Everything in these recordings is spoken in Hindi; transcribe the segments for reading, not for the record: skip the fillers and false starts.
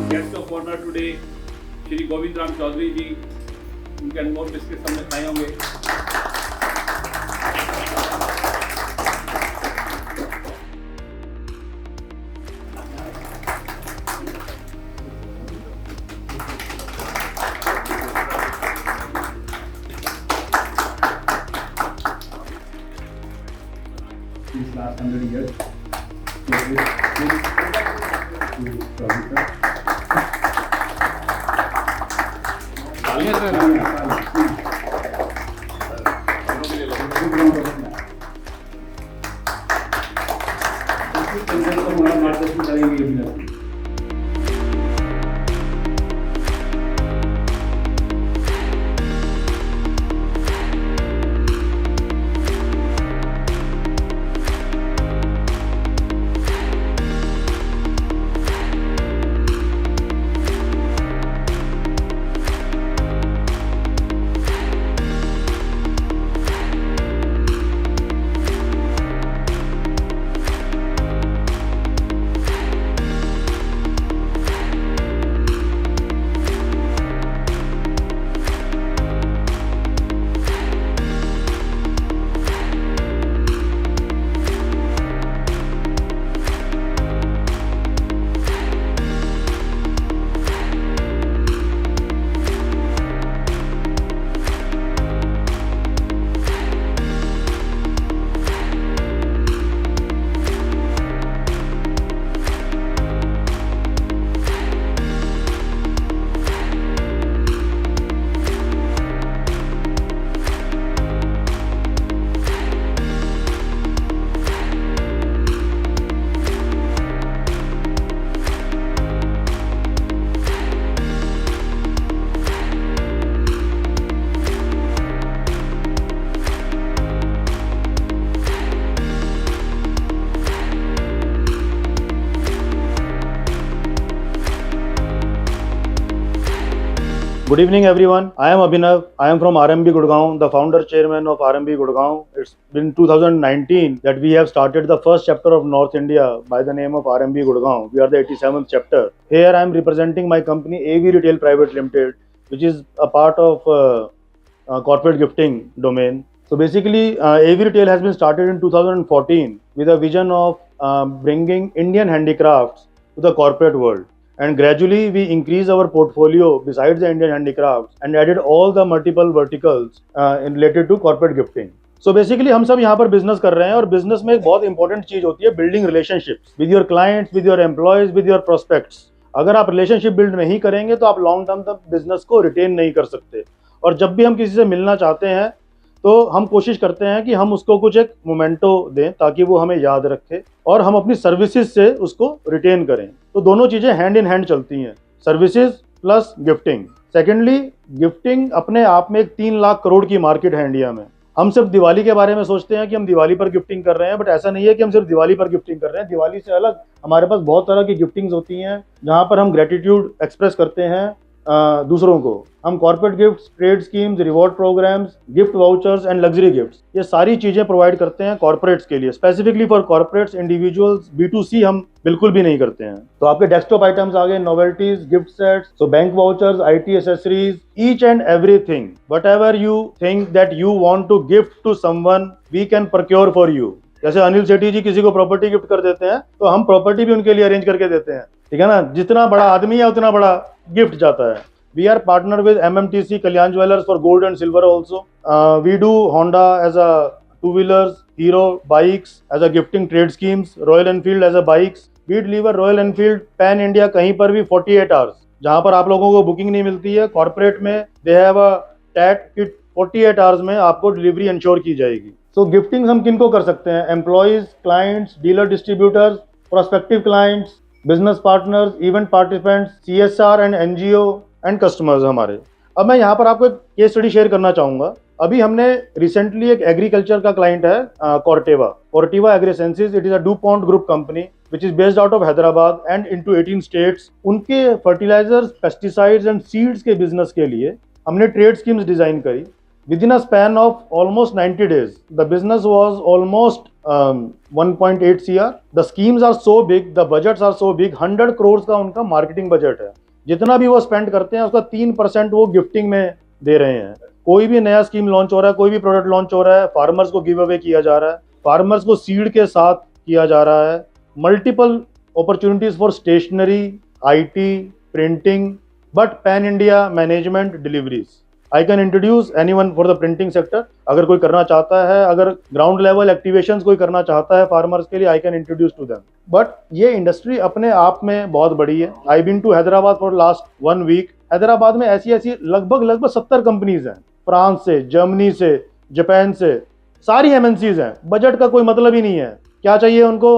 Guest of honour today Shri Govind Ram Chaudhary ji, उनके अनमोल बिस्किट हमने खाए होंगे। These last 100 years. मार्गदर्शन करेंगे अभी। Good evening everyone. I am Abhinav. I am from RMB Gurgaon, the founder chairman of RMB Gurgaon. It's been 2019 that we have started the first chapter of North India by the name of RMB Gurgaon. We are the 87th chapter. Here I am representing my company AV Retail Private Limited, which is a part of corporate gifting domain. So basically AV Retail has been started in 2014 with a vision of bringing Indian handicrafts to the corporate world. And gradually we increase our portfolio besides the Indian handicrafts and added all the multiple verticals related to corporate gifting. So basically हम सब यहाँ पर बिजनेस कर रहे हैं और बिजनेस में एक बहुत इंपॉर्टेंट चीज होती है building relationships with your clients, with your employees, with your prospects. अगर आप रिलेशनशिप बिल्ड नहीं करेंगे तो आप लॉन्ग टर्म तक बिजनेस को रिटेन नहीं कर सकते। और जब भी हम किसी से मिलना चाहते हैं तो हम कोशिश करते हैं कि हम उसको कुछ एक मोमेंटो दें ताकि वो हमें याद रखे और हम अपनी सर्विसेज से उसको रिटेन करें। तो दोनों चीज़ें हैंड इन हैंड चलती हैं, services plus gifting. Secondly, gifting अपने आप में एक 3 लाख करोड़ की मार्केट है इंडिया में। हम सिर्फ दिवाली के बारे में सोचते हैं कि हम दिवाली पर गिफ्टिंग कर रहे हैं, बट ऐसा नहीं है कि हम सिर्फ दिवाली पर गिफ्टिंग कर रहे हैं। दिवाली से अलग हमारे पास बहुत तरह की गिफ्टिंग्स होती हैं जहाँ पर हम ग्रेटिट्यूड एक्सप्रेस करते हैं दूसरों को। हम corporate gifts, trade schemes, reward programmes, gift vouchers and luxury gifts, ये सारी चीजें प्रोवाइड करते हैं कॉर्पोरेट्स के लिए। Specifically for corporates, individuals, B2C हम बिल्कुल भी नहीं करते हैं। तो आपके डेस्कटॉप आइटम्स आ गए, novelties, gift sets, so bank vouchers, IT accessories, each and everything whatever you think that you want to gift to someone, we can procure for you. जैसे अनिल सेठी जी किसी को प्रॉपर्टी गिफ्ट कर देते हैं तो हम प्रॉपर्टी भी उनके लिए अरेंज करके देते हैं, ठीक है ना। जितना बड़ा आदमी है उतना बड़ा गिफ्ट जाता है। We are partnered with MMTC Kalyan Jewellers for gold and silver also. We do Honda as a two-wheelers, Hero bikes as a gifting trade schemes, Royal Enfield as a bikes. We deliver Royal Enfield pan India कहीं पर भी 48 hours। जहाँ पर आप लोगों को बुकिंग नहीं मिलती है, कॉर्पोरेट में they have a TAT kit 48 hours में आपको डिलीवरी इंश्योर की जाएगी। So गिफ्टिंग हम किनको कर सकते हैं? Employees, clients, dealer distributors, prospective clients, business partners, event participants, CSR and NGO and customers हमारे। अब मैं यहाँ पर आपको एक केस स्टडी शेयर करना चाहूँगा। अभी हमने रिसेंटली एक एग्रीकल्चर का क्लाइंट है, Corteva Agrisciences. It is a DuPont group company which is based out of Hyderabad and into 18 states. उनके फर्टिलाइजर्स, पेस्टिसाइड्स एंड सीड्स के बिजनेस के लिए हमने ट्रेड स्कीम्स डिजाइन करी। Within a span of almost 90 days, the business was almost 1.8 CR. The schemes are so big, the budgets are so big, 100 crores का उनका मार्केटिंग बजट है. जितना भी वो स्पेंड करते हैं उसका 3% वो गिफ्टिंग में दे रहे हैं. कोई भी नया स्कीम लॉन्च हो रहा है, कोई भी प्रोडक्ट लॉन्च हो रहा है, फार्मर्स को गिव अवे किया जा रहा है, फार्मर्स को सीड के साथ किया जा रहा है. Multiple opportunities for stationery, IT, printing, but pan India management deliveries. I can introduce anyone for the printing sector. अगर कोई करना चाहता है, अगर ग्राउंड लेवल एक्टिवेशंस कोई करना चाहता है फार्मर्स के लिए, I can introduce to them. But ये इंडस्ट्री अपने आप में बहुत बड़ी है. I been to Hyderabad for last 1 week. Hyderabad में ऐसी लगभग 70 कंपनीज हैं, फ्रांस से, जर्मनी से, जापान से, सारी एमएनसीज हैं. बजट का कोई मतलब ही नहीं है. क्या चाहिए उनको?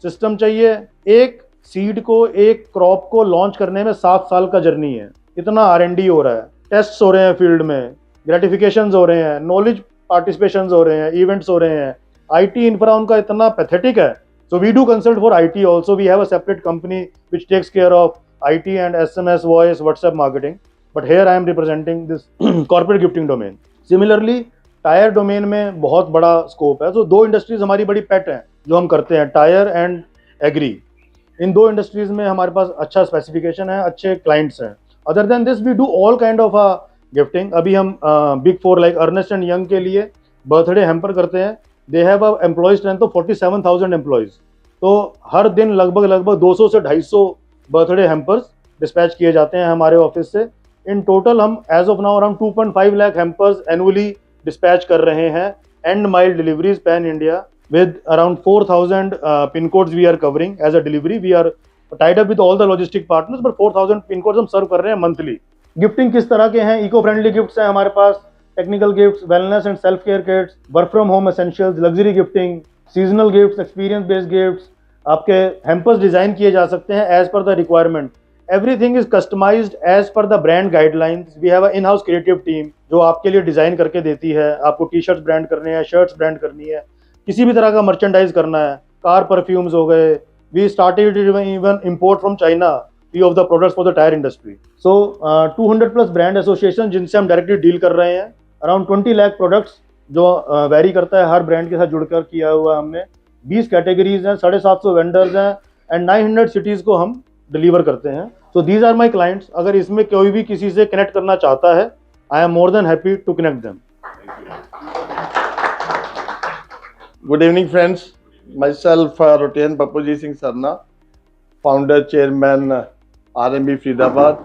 सिस्टम चाहिए. एक सीड को, एक क्रॉप को लॉन्च करने में 7 साल का जर्नी है. इतना R&D हो रहा है, टेस्ट हो रहे हैं फील्ड में, ग्रेटिफिकेशंस हो रहे हैं, नॉलेज पार्टिसिपेशंस हो रहे हैं, इवेंट्स हो रहे हैं. आईटी इंफ्रा उनका इतना पैथेटिक है. So we do consult for IT also. We have a separate company which takes care of IT and SMS, voice, WhatsApp marketing. But here I am representing this corporate gifting domain. Similarly, tyre domain में बहुत बड़ा स्कोप है. तो 2 इंडस्ट्रीज हमारी बड़ी पेट हैं जो हम करते हैं, टायर एंड एग्री. इन 2 इंडस्ट्रीज में हमारे पास अच्छा स्पेसिफिकेशन है, अच्छे क्लाइंट्स हैं. Other than this we do all kind of gifting. अभी हम big 4 like Ernst and Young के लिए बर्थडे हैम्पर करते हैं. They have a employ strength of 47,000 employees. तो हर दिन लगभग 200 से 250 बर्थडे हैम्पर्स डिस्पैच किए जाते हैं हमारे ऑफिस से. इन टोटल हम as of now around 2.5 lakh hampers annually dispatch कर रहे हैं. End mile deliveries pan India with around 4,000 pin codes we are covering as a delivery. We are tied up with all the logistic partners, but 4,000 pin codes हम सर्व कर रहे हैं मंथली. गिफ्टिंग किस तरह के हैं? इको फ्रेंडली गिफ्ट्स हैं हमारे पास, technical gifts, wellness and self care kits, work from home essentials, luxury gifting, seasonal gifts, experience based gifts. आपके हैम्पर्स डिजाइन किए जा सकते हैं as per the requirement. Everything is customised as per the brand guidelines. We have a in house creative team जो आपके लिए डिजाइन करके देती है. आपको टी शर्ट्स ब्रांड करने हैं, शर्ट्स ब्रांड करनी है, किसी भी तरह का मर्चेंडाइज करना है, कार परफ्यूम्स हो गए. We started even import from China few of the products for the tire industry. So 200+ brand association जिनसे हम डायरेक्टली डील कर रहे हैं. अराउंड 20 लाख प्रोडक्ट्स जो वेरी करता है, हर ब्रांड के साथ जुड़कर किया हुआ हमने. 20 कैटेगरीज हैं, 750 वेंडर्स हैं एंड 900 सिटीज़ को हम डिलीवर करते हैं. So these are my clients. अगर इसमें कोई भी किसी से कनेक्ट करना चाहता है, I am more than happy to connect them. Good evening, friends. Myself, Rotehan Papuji Singh Sarna, founder, chairman, RMB Faridabad.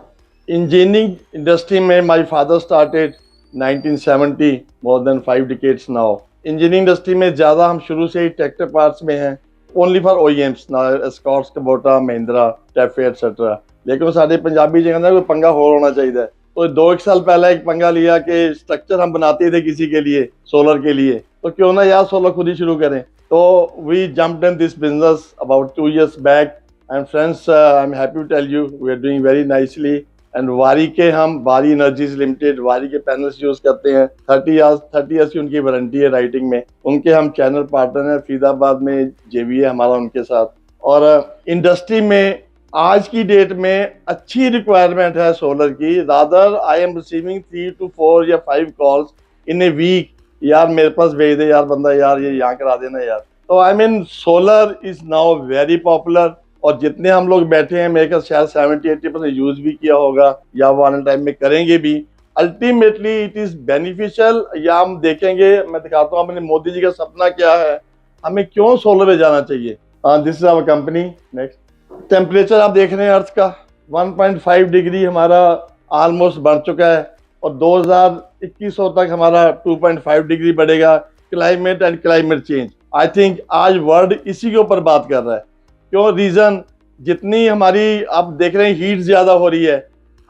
Engineering industry में my father started 1970, more than 5 decades now. Engineering industry में ज़्यादा हम शुरू से ही ट्रैक्टर पार्ट्स में हैं. Only for OEMs, ना Escorts, Kubota, Mahindra, Tafe, etc. लेकिन सारे पंजाबी जगह ना कोई पंगा हो होना चाहिए. तो 2-1 साल पहले एक पंगा लिया कि स्ट्रक्चर हम बनाते थे किसी के लिए, सोलर के लिए, तो क्यों ना यार सोलर खुद ही शुरू करें. तो we jumped in this business about 2 years back. And friends, I am happy to tell you we are doing very nicely. And Waaree के हम वारी एनर्जीज लिमिटेड वारी के पैनल्स यूज करते हैं. 30 years की उनकी वारंटी है राइटिंग में. उनके हम चैनल पार्टनर हैं. फरीदाबाद में JV है हमारा उनके साथ. और इंडस्ट्री में आज की डेट में अच्छी रिक्वायरमेंट है सोलर की. Rather I am receiving 3 to 4 या 5 कॉल्स इन ए वीक. यार मेरे पास भेज दे यार बंदा, यार ये यहाँ करा देना यार. तो I mean solar is now very popular. और जितने हम लोग बैठे हैं मेरे ख्याल शायद 70-80% यूज भी किया होगा या वो आने टाइम में करेंगे भी. Ultimately it is beneficial. या हम देखेंगे, मैं दिखाता हूँ अपने मोदी जी का सपना क्या है, हमें क्यों सोलर पे जाना चाहिए. This is our company. Next, temperature आप देख रहे हैं अर्थ का 1.5 डिग्री हमारा ऑलमोस्ट बढ़ चुका है. और 2021 तक हमारा 2.5 डिग्री बढ़ेगा. Climate and climate change, I think आज वर्ल्ड इसी के ऊपर बात कर रहा है. क्यों? रीजन जितनी हमारी आप देख रहे हैं हीट ज़्यादा हो रही है,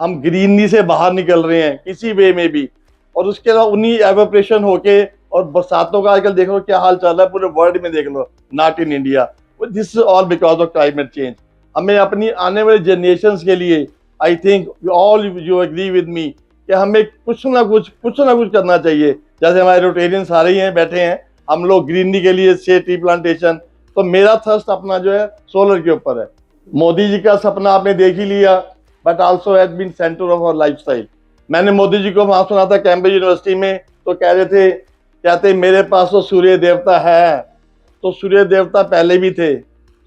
हम ग्रीनरी से बाहर निकल रहे हैं किसी वे में भी. और उसके अलावा उन्हीं एवेपोरेशन होके और बरसातों का आजकल देख लो क्या हाल चल रहा है पूरे वर्ल्ड में, देख लो, not in India. This is all because of climate change. हमें अपनी आने वाले जनरेशन के लिए, I think all you agree with me, कि हमें कुछ ना कुछ करना चाहिए. जैसे हमारे रोटेरियन सारे ही हैं बैठे हैं, हम लोग ग्रीनरी के लिए से ट्री प्लांटेशन. तो मेरा थर्स्ट अपना जो है सोलर के ऊपर है. मोदी जी का सपना आपने देख ही लिया, but also has been centre of our lifestyle. मैंने मोदी जी को वहाँ सुना था कैम्ब्रिज यूनिवर्सिटी में, तो कह रहे थे, कहते मेरे पास तो सूर्य देवता है, तो सूर्य देवता पहले भी थे,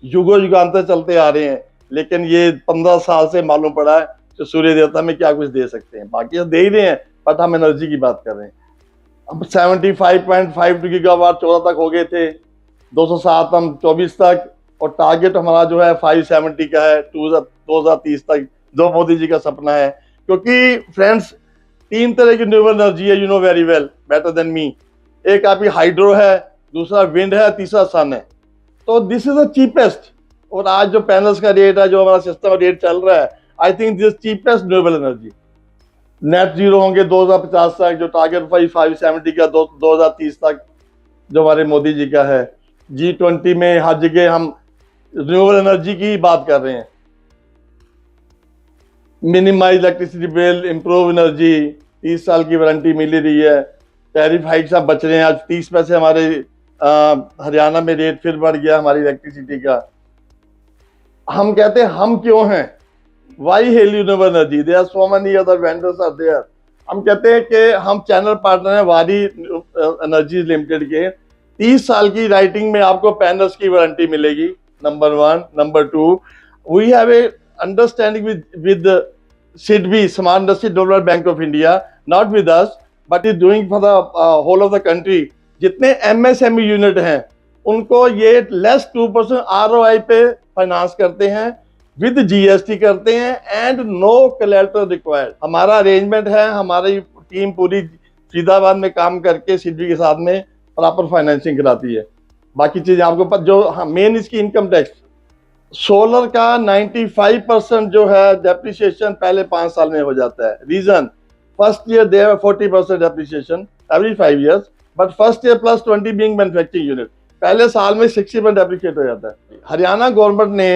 युगों युगांतर चलते आ रहे हैं, लेकिन ये 15 साल से मालूम पड़ा है कि सूर्य देवता में क्या कुछ दे सकते हैं। बाकी तो दे ही रहे हैं, बट हम एनर्जी की बात कर रहे हैं। अब 75.52 गीगावाट 14 तक हो गए थे, 207 हम 24 तक, और टारगेट हमारा जो है 570 का है 2030 तक, जो मोदी जी का सपना है। क्योंकि फ्रेंड्स 3 तरह की रिन्यूएबल एनर्जी है, you know very well better than me. एक आपकी हाइड्रो है, दूसरा विंड है, तीसरा सन है। तो दिस इज द चीपेस्ट। और आज जो पैनल्स का रेट है, जो हमारा सिस्टम रेट चल रहा है, I think this cheapest renewable energy. Net zero होंगे 2050 तक, जो टारगेट 570 का 2030 तक जो हमारे मोदी जी का है। G20 में हर जगह हम रिन्यूएबल एनर्जी की बात कर रहे हैं। Minimise electricity bill, improve energy, 30 साल की वारंटी मिल रही है। टैरिफ हाइक से बच रहे हैं। आज 30 पैसे हमारे हरियाणा में रेट फिर बढ़ गया हमारी इलेक्ट्रिसिटी का। हम कहते हैं हम क्यों हैं, why hell renewable energy, there are so many other vendors are there. हम कहते हैं कि हम चैनल पार्टनर हैं वारी एनर्जी लिमिटेड के। 30 साल की राइटिंग में आपको पैनल्स की वारंटी मिलेगी, number 1। Number 2, we have a understanding with SIDBI, smart industry development bank of India, not with us but is doing for the whole of the country. जितने MSME यूनिट हैं उनको ये लेस 2% ROI पे फाइनेंस करते हैं, विद GST करते हैं, एंड नो कोलैटरल रिक्वायर्ड। हमारा अरेंजमेंट है, हमारी टीम पूरी फरीदाबाद में काम करके SIDBI के साथ में प्रॉपर फाइनेंसिंग कराती है। बाकी चीज आपको पता, जो मेन इसकी इनकम टैक्स, सोलर का 95% जो है डेप्रिसिएशन पहले 5 साल में हो जाता है। Reason, first year they have 40% depreciation every 5 years, but first year plus 20 being manufacturing unit, पहले साल में 60% डेप्रिसिएट हो जाता है। हरियाणा गवर्नमेंट ने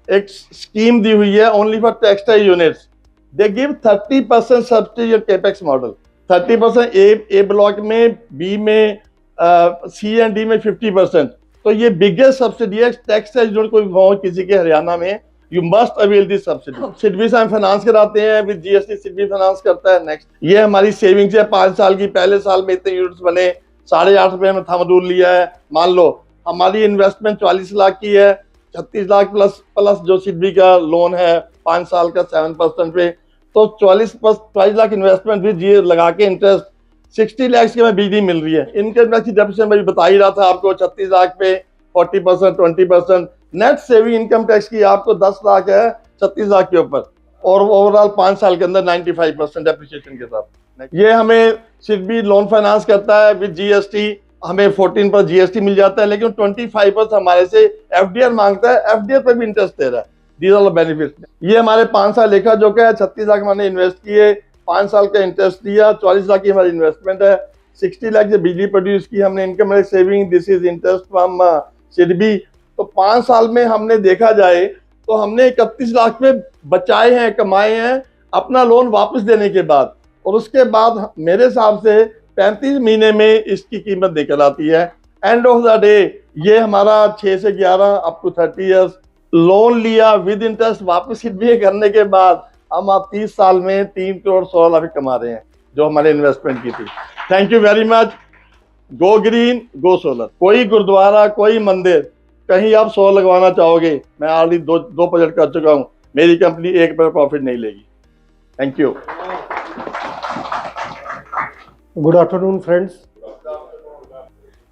एक स्कीम दी हुई है only for textile units. They give 30% subsidy capex model, 30% A block में, बी में, सी एंड डी में 50%। तो ये बिगेस्ट सब्सिडी है टेक्सटाइल यूनिट कोई हो किसी के हरियाणा में, you must avail this subsidy. SIDBI से हम फाइनेंस कराते हैं, विद GST SIDBI फाइनेंस करता है। नेक्स्ट, ये हमारी सेविंग्स है 5 साल की। पहले साल में इतने यूनिट्स बने, 8.5 रुपए में थंब रूल लिया है। मान लो हमारी इन्वेस्टमेंट 44 लाख की है, 36 लाख प्लस जो SIDBI का लोन है 5 साल का 7% पे, तो 44 लाख इन्वेस्टमेंट भी जी लगा के इंटरेस्ट 60 लाख की हमें बिजली मिल रही है। इनकम टैक्स की डेप्रिसिएशन मैं बता ही रहा था आपको, 36 लाख पे 40%, 20%। नेट सेविंग इनकम टैक्स की आपको 10 लाख है 36 लाख के ऊपर, और ओवरऑल 5 साल के अंदर 95% डेप्रिसिएशन के साथ। ये हमें SIDBI लोन फाइनेंस करता है विद GST, हमें 14% GST मिल जाता है, लेकिन 25% हमारे से FDR मांगता है, FDR पर भी इंटरेस्ट दे रहा है। These are the benefits. ये हमारे 5 साल लेखा जो है 36 लाख मैंने इन्वेस्ट किए, 5 साल का इंटरेस्ट दिया, 44 लाख की हमारी इन्वेस्टमेंट है, 60 लाख से बिजली प्रोड्यूस की हमने, income saving, this is interest from SIDBI। तो 5 साल में हमने देखा जाए तो हमने 31 लाख पे बचाए हैं, कमाए हैं अपना लोन वापस देने के बाद। और उसके बाद मेरे हिसाब से 35 महीने में इसकी कीमत निकल आती है। एंड ऑफ द डे ये हमारा 6 से 11 अप टू 30 ईयर्स लोन लिया विद इंटरेस्ट, वापस SIDBI करने के बाद हम आप 30 साल में 3 करोड़ 16 लाख कमा रहे हैं, जो हमारे इन्वेस्टमेंट की थी। Thank you very much. Go green, go solar. कोई गुरुद्वारा, कोई मंदिर, कहीं आप सोलर लगवाना चाहोगे, मैं ऑलरेडी 2 प्रोजेक्ट कर चुका हूँ, मेरी कंपनी 1 रुपये प्रॉफिट नहीं लेगी। Thank you. Good afternoon friends,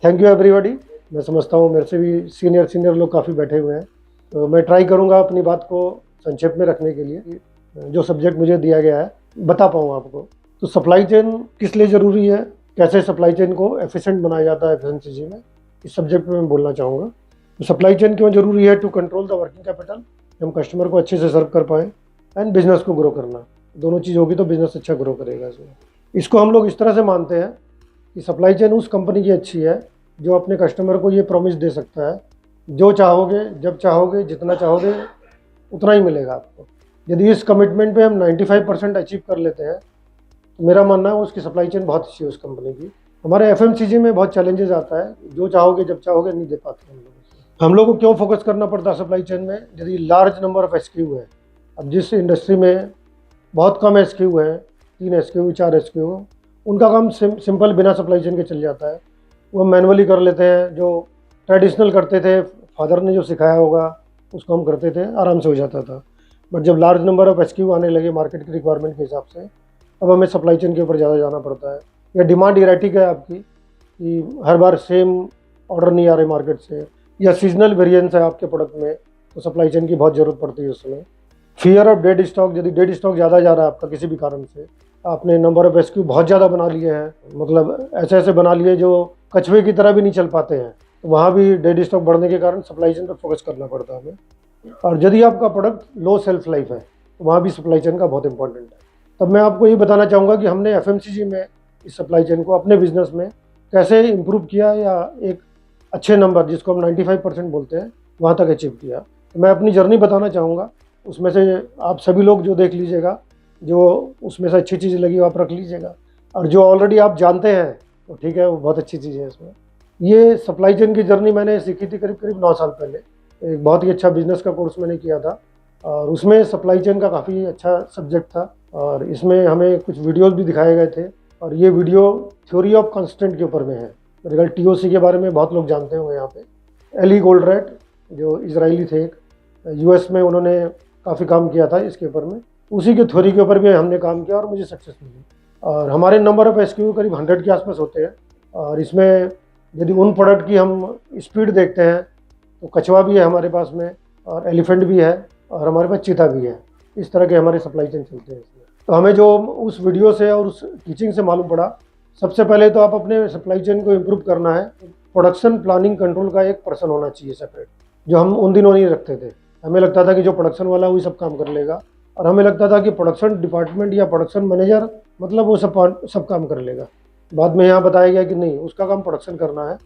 thank you everybody. मैं समझता हूँ मेरे से भी सीनियर लोग काफ़ी बैठे हुए हैं, तो मैं ट्राई करूँगा अपनी बात को संक्षेप में रखने के लिए, जो सब्जेक्ट मुझे दिया गया है बता पाऊँ आपको। तो सप्लाई चेन किस लिए ज़रूरी है, कैसे सप्लाई चेन को एफिशिएंट बनाया जाता है एफिशिएंसी में, इस सब्जेक्ट पे मैं बोलना चाहूँगा। तो सप्लाई चेन क्यों ज़रूरी है? To control the working capital, हम कस्टमर को अच्छे से सर्व कर पाएँ, एंड बिजनेस को ग्रो करना। दोनों चीज़ होगी तो बिजनेस अच्छा ग्रो करेगा। इसको हम लोग इस तरह से मानते हैं कि सप्लाई चेन उस कंपनी की अच्छी है जो अपने कस्टमर को ये प्रॉमिस दे सकता है, जो चाहोगे, जब चाहोगे, जितना चाहोगे उतना ही मिलेगा आपको। यदि इस कमिटमेंट पे हम 95% अचीव कर लेते हैं तो मेरा मानना है उसकी सप्लाई चेन बहुत अच्छी है उस कंपनी की। हमारे FMCG में बहुत चैलेंजेस आता है, जो चाहोगे जब चाहोगे नहीं दे पाते हम लोगों को क्यों फोकस करना पड़ता है सप्लाई चेन में? यदि लार्ज नंबर ऑफ SKU है, अब जिस इंडस्ट्री में बहुत कम SKU है, 3 SKU 4 SKU, उनका काम सिंपल बिना सप्लाई चेन के चल जाता है, वो मैनुअली कर लेते हैं, जो ट्रेडिशनल करते थे, फादर ने जो सिखाया होगा उसको हम करते थे, आराम से हो जाता था। बट जब लार्ज नंबर ऑफ SKU आने लगे मार्केट की रिक्वायरमेंट के हिसाब से, अब हमें सप्लाई चेन के ऊपर ज़्यादा जाना पड़ता है। या डिमांड इरेटिक है आपकी कि हर बार सेम ऑर्डर नहीं आ रहे मार्केट से, या सीजनल वेरिएंस है आपके प्रोडक्ट में, तो सप्लाई चेन की बहुत ज़रूरत पड़ती है उसमें। फियर ऑफ डेड स्टॉक, यदि डेड स्टॉक ज़्यादा जा रहा है आपका किसी भी कारण से, आपने नंबर ऑफ SKU बहुत ज़्यादा बना लिए हैं, मतलब ऐसे ऐसे बना लिए जो कछुए की तरह भी नहीं चल पाते हैं, तो वहाँ भी डेड स्टॉक बढ़ने के कारण सप्लाई चेन पर फोकस करना पड़ता है हमें। और यदि आपका प्रोडक्ट लो सेल्फ लाइफ है तो वहाँ भी सप्लाई चेन का बहुत इंपॉर्टेंट है। तब मैं आपको ये बताना चाहूँगा कि हमने FMCG में इस सप्लाई चेन को अपने बिजनेस में कैसे इम्प्रूव किया, या एक अच्छे नंबर जिसको हम 95% बोलते हैं वहाँ तक अचीव किया। तो मैं अपनी जर्नी बताना चाहूँगा, उसमें से आप सभी लोग जो देख लीजिएगा, जो उसमें से अच्छी चीज़ लगी वो आप रख लीजिएगा, और जो ऑलरेडी आप जानते हैं तो ठीक है, वो बहुत अच्छी चीज़ है इसमें। ये सप्लाई चेन की जर्नी मैंने सीखी थी करीब 9 साल पहले। एक बहुत ही अच्छा बिजनेस का कोर्स मैंने किया था, और उसमें सप्लाई चेन का काफ़ी अच्छा सब्जेक्ट था, और इसमें हमें कुछ वीडियोस भी दिखाए गए थे। और ये वीडियो थ्योरी ऑफ कांस्टेंट के ऊपर में है। मेरे ख्याल TOC के बारे में बहुत लोग जानते होंगे यहाँ पे। एली गोल्डरेट जो इजरायली थे, एक US में उन्होंने काफ़ी काम किया था इसके ऊपर में, उसी के थ्योरी के ऊपर भी हमने काम किया और मुझे सक्सेस मिली। और हमारे नंबर ऑफ SKU करीब 100 के आसपास होते हैं, और इसमें यदि उन प्रोडक्ट की हम स्पीड देखते हैं तो कछुआ भी है हमारे पास में, और एलिफेंट भी है, और हमारे पास चीता भी है। इस तरह के हमारे सप्लाई चेन चलते हैं इसमें। तो हमें जो उस वीडियो से और उस टीचिंग से मालूम पड़ा, सबसे पहले तो आप अपने सप्लाई चेन को इम्प्रूव करना है, प्रोडक्शन प्लानिंग कंट्रोल का एक पर्सन होना चाहिए सेपरेट, जो हम उन दिनों नहीं रखते थे। हमें लगता था कि जो प्रोडक्शन वाला वही सब काम कर लेगा, और हमें लगता था कि प्रोडक्शन डिपार्टमेंट या प्रोडक्शन मैनेजर मतलब वो सब काम कर लेगा। बाद में यहाँ बताया गया कि नहीं, उसका काम प्रोडक्शन करना है,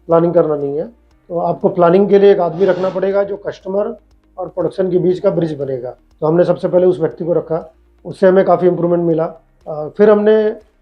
प्लानिंग करना नहीं है। तो आपको प्लानिंग के लिए एक आदमी रखना पड़ेगा जो कस्टमर और प्रोडक्शन के बीच का ब्रिज बनेगा। तो हमने सबसे पहले उस व्यक्ति को रखा, उससे हमें काफ़ी इंप्रूवमेंट मिला। फिर हमने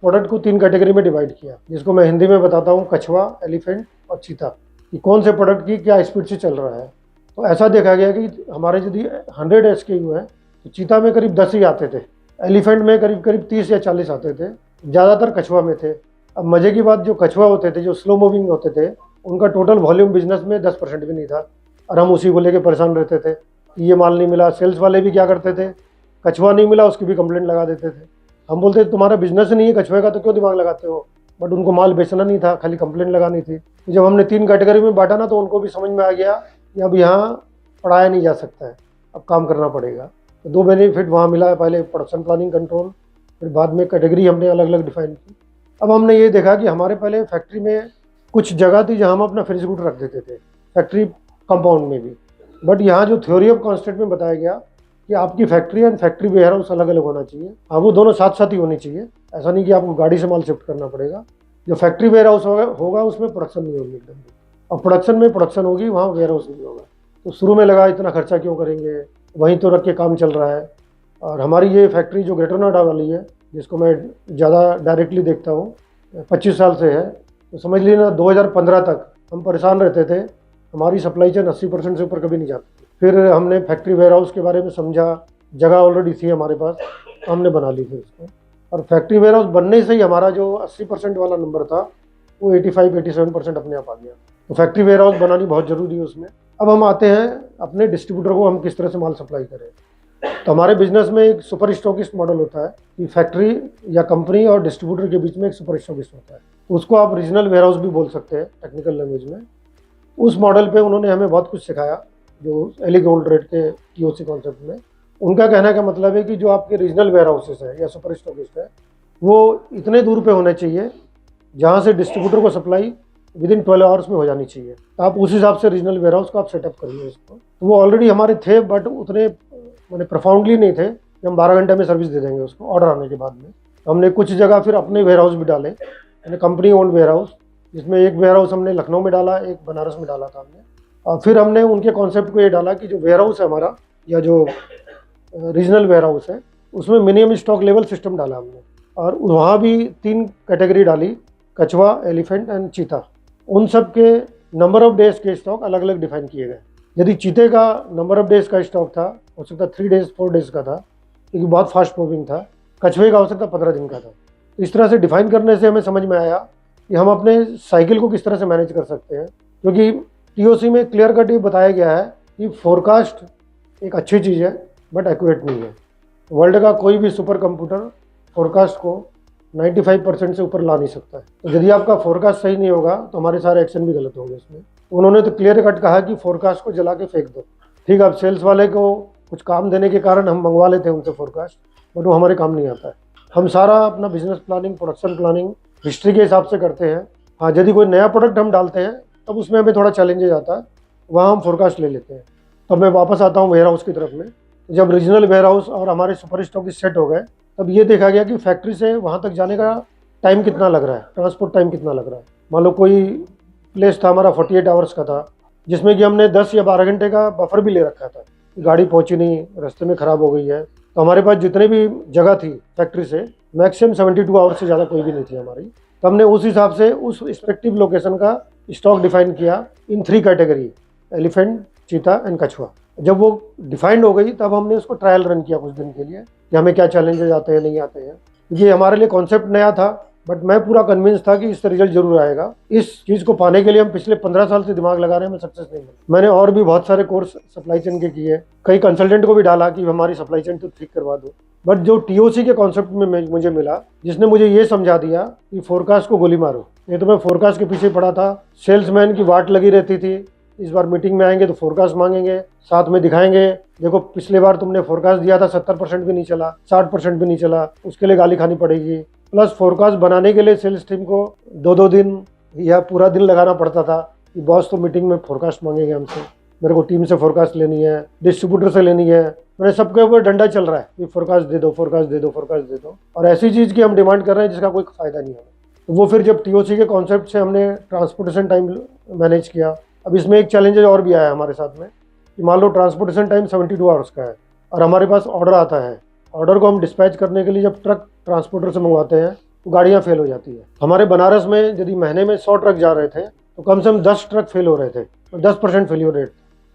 प्रोडक्ट को 3 कैटेगरी में डिवाइड किया, जिसको मैं हिंदी में बताता हूँ, कछुआ, एलिफेंट और चीता, कि कौन से प्रोडक्ट की क्या स्पीड से चल रहा है। तो ऐसा देखा गया कि हमारे यदि 100 SKU हैं तो चीता में करीब 10 ही आते थे, एलिफेंट में करीब 30 या 40 आते थे, ज़्यादातर कछुआ में थे। अब मज़े की बात, जो कछुआ होते थे, जो स्लो मूविंग होते थे, उनका टोटल वॉल्यूम बिजनेस में 10% भी नहीं था, और हम उसी को लेके परेशान रहते थे कि ये माल नहीं मिला। सेल्स वाले भी क्या करते थे, कछुआ नहीं मिला उसकी भी कंप्लेंट लगा देते थे। हम बोलते तुम्हारा बिजनेस नहीं है कछुए का, तो क्यों दिमाग लगाते हो। बट उनको माल बेचना नहीं था, खाली कंप्लेंट लगानी थी। तो जब हमने 3 कैटेगरी में बांटा ना, तो उनको भी समझ में आ गया कि अब यहाँ पढ़ाया नहीं जा सकता है, अब काम करना पड़ेगा। तो 2 बेनिफिट वहाँ मिला, पहले प्रोडक्शन प्लानिंग कंट्रोल, फिर बाद में कैटेगरी हमने अलग अलग डिफाइन की। अब हमने ये देखा कि हमारे पहले फैक्ट्री में कुछ जगह थी जहाँ हम अपना फ्रिज गुड रख देते थे, फैक्ट्री कंपाउंड में भी। बट यहाँ जो थ्योरी ऑफ कांस्टेंट में बताया गया कि आपकी factory and factory warehouse अलग अलग होना चाहिए। हाँ, वो दोनों साथ साथ ही होनी चाहिए, ऐसा नहीं कि आपको गाड़ी से माल शिफ्ट करना पड़ेगा। जो फैक्ट्री वेयर हाउस होगा उसमें प्रोडक्शन नहीं होगी एकदम, और प्रोडक्शन में प्रोडक्शन होगी, वहाँ वेयर हाउस नहीं होगा। तो शुरू में लगा इतना खर्चा क्यों करेंगे, वहीं तो रख के काम चल रहा है। और हमारी ये फैक्ट्री जो ग्रेटर नोएडा वाली है, जिसको मैं ज़्यादा डायरेक्टली देखता हूँ, 25 साल से है, तो समझ लीजिए ना 2015 तक हम परेशान रहते थे, हमारी सप्लाई चेन 80% से ऊपर कभी नहीं जाती। फिर हमने फैक्ट्री वेयर हाउस के बारे में समझा, जगह ऑलरेडी थी हमारे पास, तो हमने बना ली फिर उसको। और फैक्ट्री वेयर हाउस बनने से ही हमारा जो 80% वाला नंबर था वो 85-87% अपने आप आ गया। तो फैक्ट्री वेयर हाउस बनानी बहुत ज़रूरी है उसमें। अब हम आते हैं अपने डिस्ट्रीब्यूटर को हम किस तरह से माल सप्लाई करें। तो हमारे बिजनेस में एक सुपर स्टॉकिस्ट मॉडल होता है कि फैक्ट्री या कंपनी और डिस्ट्रीब्यूटर के बीच में एक सुपर स्टॉकिस्ट होता है, तो उसको आप रीजनल वेयर हाउस भी बोल सकते हैं टेक्निकल लैंग्वेज में। उस मॉडल पे उन्होंने हमें बहुत कुछ सिखाया, जो एली गोल्डरेट के TOC कॉन्सेप्ट में। उनका कहने का मतलब है कि जो आपके रीजनल वेयर हाउसेस है या सुपर स्टॉकिस्ट है, वो इतने दूर पे होने चाहिए जहाँ से डिस्ट्रीब्यूटर को सप्लाई विदिन 12 आवर्स में हो जानी चाहिए। तो आप उस हिसाब से रीजनल वेयर हाउस को आप सेटअप करिए इसको। तो वो ऑलरेडी हमारे थे, बट उतने मैंने प्रोफाउंडली नहीं थे कि हम 12 घंटे में सर्विस दे देंगे उसको ऑर्डर आने के बाद में। तो हमने कुछ जगह फिर अपने वेयर हाउस भी डाले, यानी कंपनी ओन्ड वेयर हाउस, जिसमें एक वेयर हाउस हमने लखनऊ में डाला, एक बनारस में डाला था हमने। और फिर हमने उनके कॉन्सेप्ट को ये डाला कि जो वेयर हाउस है हमारा, या जो रीजनल वेयर हाउस है, उसमें मिनिमम स्टॉक लेवल सिस्टम डाला हमने। और वहाँ भी 3 कैटेगरी डाली, कछुआ, एलिफेंट एंड चीता। उन सब के नंबर ऑफ डेज के स्टॉक अलग अलग डिफाइन किए गए। यदि चीते का नंबर ऑफ डेज का स्टॉक था, हो सकता 3 डेज 4 डेज का था, क्योंकि बहुत फास्ट मूविंग था। कछुए का हो सकता 15 दिन का था। तो इस तरह से डिफाइन करने से हमें समझ में आया कि हम अपने साइकिल को किस तरह से मैनेज कर सकते हैं, क्योंकि टीओसी में क्लियर कट ये बताया गया है कि फोरकास्ट एक अच्छी चीज़ है बट एक्यूरेट नहीं है। वर्ल्ड का कोई भी सुपर कंप्यूटर फोरकास्ट को 95% से ऊपर ला नहीं सकता है। तो यदि आपका फोरकास्ट सही नहीं होगा तो हमारे सारे एक्शन भी गलत होंगे इसमें। तो उन्होंने तो क्लियर कट कहा कि फोरकास्ट को जला के फेंक दो। ठीक है, अब सेल्स वाले को कुछ काम देने के कारण हम मंगवा लेते हैं उनसे फोरकास्ट, बट वो हमारे काम नहीं आता है। हम सारा अपना business planning, production planning history के हिसाब से करते हैं। हाँ, यदि कोई नया प्रोडक्ट हम डालते हैं तब उसमें हमें थोड़ा चैलेंजेस आता है, वहाँ हम फोरकास्ट ले लेते हैं। तब मैं वापस आता हूँ वेयर हाउस की तरफ में। जब रीजनल वेयर हाउस और हमारे सुपर स्टॉक सेट हो गए तब ये देखा गया कि फैक्ट्री से वहाँ तक जाने का टाइम कितना लग रहा है, ट्रांसपोर्ट टाइम कितना लग रहा है। मान लो कोई प्लेस था हमारा 48 आवर्स का था, जिसमें कि हमने 10 या 12 घंटे का बफर भी ले रखा था। गाड़ी पहुंची नहीं, रास्ते में ख़राब हो गई है, तो हमारे पास जितने भी जगह थी फैक्ट्री से मैक्सिमम 72 आवर्स से ज़्यादा कोई भी नहीं थी हमारी। तो हमने उस हिसाब से उस रिस्पेक्टिव लोकेशन का स्टॉक डिफाइन किया इन 3 कैटेगरी, एलिफेंट, चीता एंड कछुआ। जब वो डिफाइंड हो गई तब हमने उसको ट्रायल रन किया कुछ दिन के लिए कि हमें क्या चैलेंजेस आते हैं, नहीं आते हैं। ये हमारे लिए कॉन्सेप्ट नया था, बट मैं पूरा कन्विंस था कि इससे रिजल्ट जरूर आएगा। इस चीज़ को पाने के लिए हम पिछले 15 साल से दिमाग लगा रहे हैं, हमें सक्सेस नहीं मिला। मैंने और भी बहुत सारे कोर्स सप्लाई चेन के किए, कई कंसल्टेंट को भी डाला कि हमारी सप्लाई चेन तो ठीक करवा दो, बट जो टीओसी के कॉन्सेप्ट में मुझे मिला, जिसने मुझे ये समझा दिया कि फोरकास्ट को गोली मारो। ये तो मैं फोरकास्ट के पीछे पड़ा था, सेल्समैन की वाट लगी रहती थी। इस बार मीटिंग में आएंगे तो फोरकास्ट मांगेंगे, साथ में दिखाएंगे, देखो पिछले बार तुमने फोरकास्ट दिया था 70% भी नहीं चला, 60% भी नहीं चला, उसके लिए गाली खानी पड़ेगी। प्लस फोरकास्ट बनाने के लिए सेल्स टीम को 2-2 दिन या पूरा दिन लगाना पड़ता था कि बॉस तो मीटिंग में फोरकास्ट मांगेंगे हमसे, मेरे को टीम से फोरकास्ट लेनी है, डिस्ट्रीब्यूटर से लेनी है। मैंने सबके ऊपर डंडा चल रहा है कि फोरकास्ट दे दो, फोरकास्ट दे दो, फोरकास्ट दे दो, और ऐसी चीज़ की हम डिमांड कर रहे हैं जिसका कोई फ़ायदा नहीं है। तो वो फिर जब टीओसी के कॉन्सेप्ट से हमने ट्रांसपोर्टेशन टाइम मैनेज किया। अब इसमें एक चैलेंज और भी आया हमारे साथ में कि मान लो ट्रांसपोर्टेशन टाइम 72 आवर्स का है और हमारे पास ऑर्डर आता है। ऑर्डर को हम डिस्पैच करने के लिए जब ट्रक ट्रांसपोर्टर से मंगवाते हैं तो गाड़ियाँ फेल हो जाती है। हमारे बनारस में यदि महीने में 100 ट्रक जा रहे थे तो कम से कम 10 ट्रक फेल हो रहे थे, तो 10% फेलियर रेट,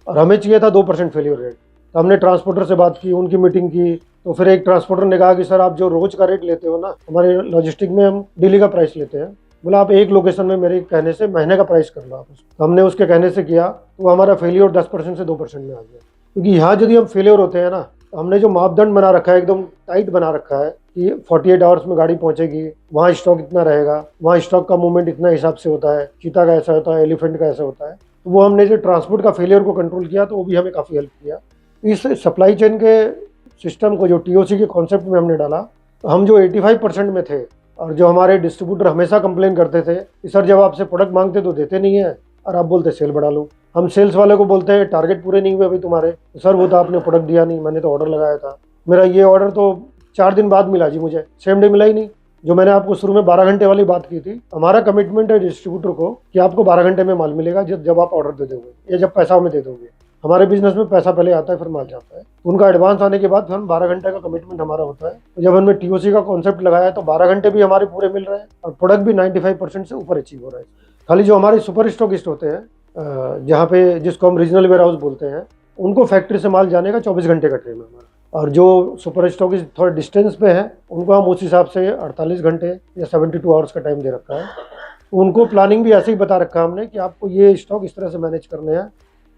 और हमें चाहिए था 2% फेलियर रेट। तो हमने ट्रांसपोर्टर से बात की, उनकी मीटिंग की, तो फिर एक ट्रांसपोर्टर ने कहा कि सर आप जो रोज़ का रेट लेते हो ना, हमारे लॉजिस्टिक में हम डेली का प्राइस लेते हैं। बोला आप एक लोकेशन में मेरे कहने से महीने का प्राइस कर लो आप उसको। तो हमने उसके कहने से किया तो हमारा फेलियर 10% से 2% में आ गया। क्योंकि यहाँ यदि हम फेलियर होते हैं ना, तो हमने जो मापदंड बना रखा है एकदम टाइट बना रखा है कि 48 आवर्स में गाड़ी पहुँचेगी, वहाँ स्टॉक इतना रहेगा, वहाँ स्टॉक का मूवमेंट इतना हिसाब से होता है, चीता का ऐसा होता है, एलिफेंट का ऐसा होता है। तो वो हमने जो ट्रांसपोर्ट का फेलियर को कंट्रोल किया तो वो भी हमें काफ़ी हेल्प किया। इस सप्लाई चेन के सिस्टम को जो टीओसी के कॉन्सेप्ट में हमने डाला, तो हम जो 85% में थे और जो हमारे डिस्ट्रीब्यूटर हमेशा कंप्लेन करते थे कि सर जब आपसे प्रोडक्ट मांगते तो देते नहीं है और आप बोलते सेल बढ़ा लो। हम सेल्स वाले को बोलते हैं टारगेट पूरे नहीं हुए भाई तुम्हारे, तो सर वो तो आपने प्रोडक्ट दिया नहीं, मैंने तो ऑर्डर लगाया था, मेरा ये ऑर्डर तो 4 दिन बाद मिला जी, मुझे सेम डे मिला ही नहीं। जो मैंने आपको शुरू में 12 घंटे वाली बात की थी, हमारा कमिटमेंट है डिस्ट्रीब्यूटर को कि आपको 12 घंटे में माल मिलेगा जब आप ऑर्डर दे दोगे या जब पैसा हमें दे दोगे। हमारे बिजनेस में पैसा पहले आता है फिर माल जाता है। उनका एडवांस आने के बाद फिर हम 12 घंटे का कमिटमेंट हमारा होता है। तो जब हमने टीओसी का कॉन्सेप्ट लगाया तो 12 घंटे भी हमारे पूरे मिल रहे हैं और प्रोडक्ट भी 95% से ऊपर अचीव हो रहा है। खाली जो हमारे सुपर स्टॉकिस्ट होते हैं, जहाँ पे जिसको हम रीजनल वेयर हाउस बोलते हैं, उनको फैक्ट्री से माल जाने का 24 घंटे का टाइम है हमारा, और जो सुपर स्टॉकिस्ट थोड़े डिस्टेंस पे है उनको हम उस हिसाब से 48 घंटे या 72 आवर्स का टाइम दे रखा है। उनको प्लानिंग भी ऐसे ही बता रखा है हमने कि आपको ये स्टॉक इस तरह से मैनेज करने हैं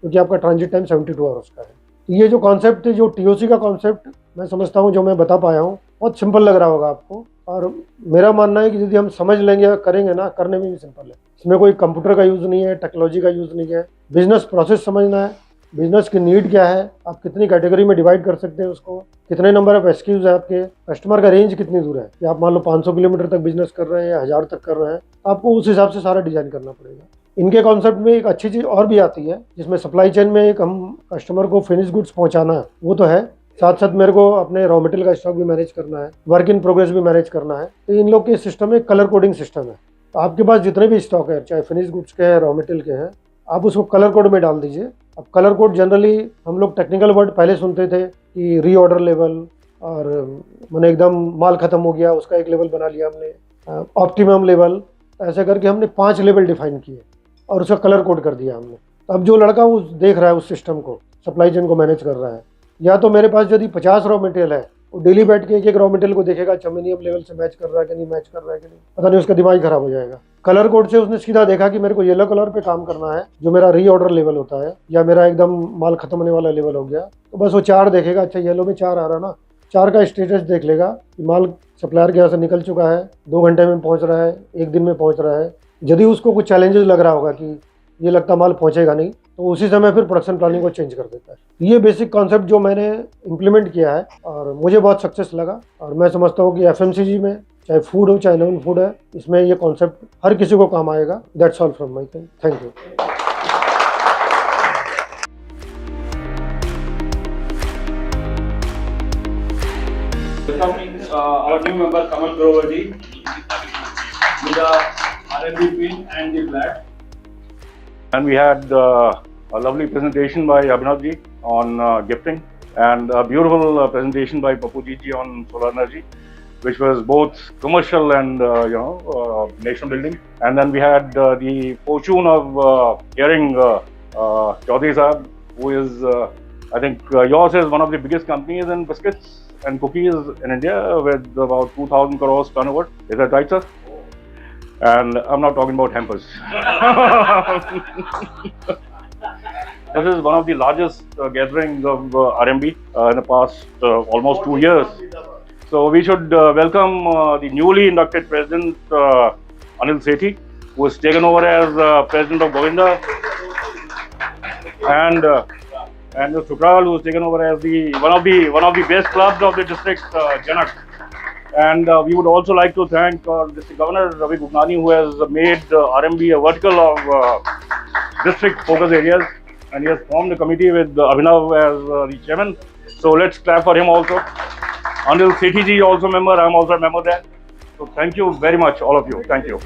क्योंकि आपका ट्रांजिट टाइम 72 आवर्स का है। तो ये जो कॉन्सेप्ट है, जो टीओसी का कॉन्सेप्ट मैं समझता हूँ जो मैं बता पाया हूँ, बहुत सिंपल लग रहा होगा आपको, और मेरा मानना है कि यदि हम समझ लेंगे करेंगे ना, करने में भी सिंपल है। इसमें कोई कंप्यूटर का यूज़ नहीं है, टेक्नोलॉजी का यूज़ नहीं है, बिजनेस प्रोसेस समझना है, बिजनेस की नीड क्या है, आप कितनी कैटेगरी में डिवाइड कर सकते हैं उसको, कितने नंबर ऑफ एसक्यूज है आपके, कस्टमर का रेंज कितनी दूर है कि आप मान लो 500 किलोमीटर तक बिजनेस कर रहे हैं या 1000 तक कर रहे हैं, आपको उस हिसाब से सारा डिजाइन करना पड़ेगा। इनके कॉन्सेप्ट में एक अच्छी चीज़ और भी आती है जिसमें सप्लाई चेन में एक हम कस्टमर को फिनिश गुड्स पहुंचाना है वो तो है, साथ साथ मेरे को अपने रॉ मटेरियल का स्टॉक भी मैनेज करना है, वर्क इन प्रोग्रेस भी मैनेज करना है। तो इन लोग के सिस्टम में कलर कोडिंग सिस्टम है। तो आपके पास जितने भी स्टॉक है, चाहे फिनिश गुड्स के हैं, रॉ मटेरियल के हैं, आप उसको कलर कोड में डाल दीजिए। अब कलर कोड जनरली हम लोग टेक्निकल वर्ड पहले सुनते थे कि रीऑर्डर लेवल, और मैंने एकदम माल खत्म हो गया उसका एक लेवल बना लिया हमने, ऑप्टिमम लेवल, ऐसे करके हमने 5 लेवल डिफाइन किए और उसका कलर कोड कर दिया हमने। अब जो लड़का वो देख रहा है उस सिस्टम को, सप्लाई चेन को मैनेज कर रहा है, या तो मेरे पास यदि 50 रॉ मटेरियल है, वो डेली बैठ के एक रॉ मटेरियल को देखेगा, चमेनियम लेवल से मैच कर रहा है कि नहीं, मैच कर रहा है कि नहीं, पता नहीं, उसका दिमाग खराब हो जाएगा। कलर कोड से उसने सीधा देखा कि मेरे को येलो कलर पे काम करना है, जो मेरा रीऑर्डर लेवल होता है, या मेरा एकदम माल खत्म होने वाला लेवल हो गया, तो बस वो 4 देखेगा, अच्छा येलो में 4 आ रहा ना, 4 का स्टेटस देख लेगा कि माल सप्लायर के यहाँ से निकल चुका है, 2 घंटे में पहुँच रहा है, 1 दिन में पहुँच रहा है। यदि उसको कुछ चैलेंजेस लग रहा होगा कि ये लगता माल पहुँचेगा नहीं, तो उसी समय फिर प्रोडक्शन प्लानिंग को चेंज कर देता है। ये बेसिक कॉन्सेप्ट जो मैंने इम्प्लीमेंट किया है और मुझे बहुत सक्सेस लगा, और मैं समझता हूँ कि FMCG में चाहे फूड हो चाहे नॉन फूड है, इसमें ये कॉन्सेप्ट हर किसी को काम आएगा। That's all from my side, thank you. Welcoming our new member Kamal Grover ji with the R&B pin and the flag. And we had a lovely presentation by Abhinav ji on gifting, and a beautiful presentation by Papu ji on solar energy, which was both commercial and nation building. And then we had the fortune of hearing Chaudhary Sahab, who is I think yours is one of the biggest companies in biscuits and cookies in India with about 2,000 crores turnover. Is that right, sir? And I'm not talking about hampers. This is one of the largest gatherings of RMB in the past almost 2 years. So we should welcome the newly inducted president Anil Sethi, who has taken over as president of Govinda, and Sukral, who has taken over as one of the best clubs of the district, Janak. And we would also like to thank District Governor Ravi Bhugnani, who has made RMB a vertical of district focus areas, and he has formed a committee with Abhinav as the chairman. So let's clap for him also. Anil Sethi ji also member, I am also a member there. So thank you very much, all of you. Thank you.